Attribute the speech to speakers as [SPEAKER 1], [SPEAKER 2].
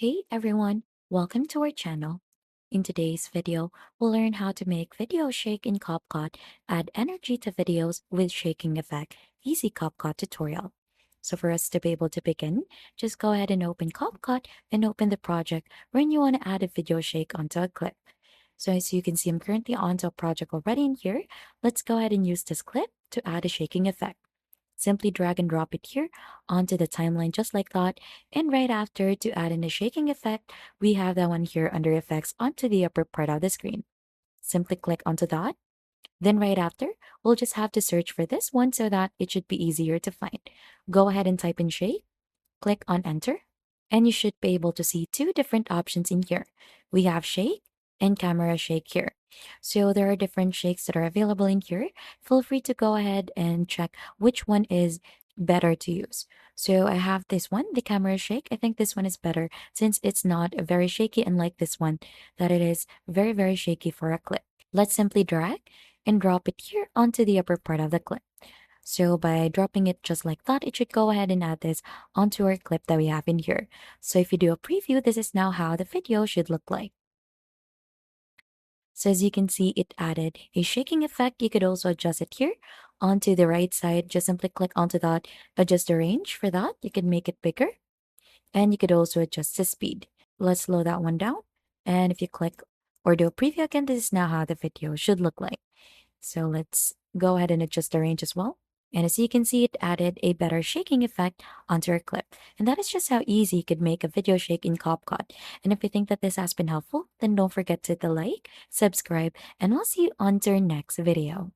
[SPEAKER 1] Hey everyone, welcome to our channel. In today's video, we'll learn how to make video shake in CapCut, add energy to videos with shaking effect, easy CapCut tutorial. So for us to be able to begin, just go ahead and open CapCut and open the project when you want to add a video shake onto a clip. So as you can see, I'm currently onto a project already in here. Let's go ahead and use this clip to add a shaking effect. Simply drag and drop it here onto the timeline just like that. And right after, to add in the shaking effect, we have that one here under effects onto the upper part of the screen. Simply click onto that. Then right after, we'll just have to search for this one so that it should be easier to find. Go ahead and type in shake, click on enter, and you should be able to see two different options in here. We have shake and camera shake here. So there are different shakes that are available in here. Feel free to go ahead and check which one is better to use. So I have this one, the camera shake. I think this one is better since it's not very shaky, unlike this one that it is very, very shaky for a clip. Let's simply drag and drop it here onto the upper part of the clip. So by dropping it just like that, it should go ahead and add this onto our clip that we have in here. So if you do a preview, this is now how the video should look like. So as you can see, it added a shaking effect. You could also adjust it here onto the right side. Just simply click onto that, adjust the range for that. You can make it bigger and you could also adjust the speed. Let's slow that one down. And if you click or do a preview again, this is now how the video should look like. So let's go ahead and adjust the range as well. And as you can see, it added a better shaking effect onto our clip. And that is just how easy you could make a video shake in CapCut. And if you think that this has been helpful, then don't forget to hit the like, subscribe, and we'll see you on to our next video.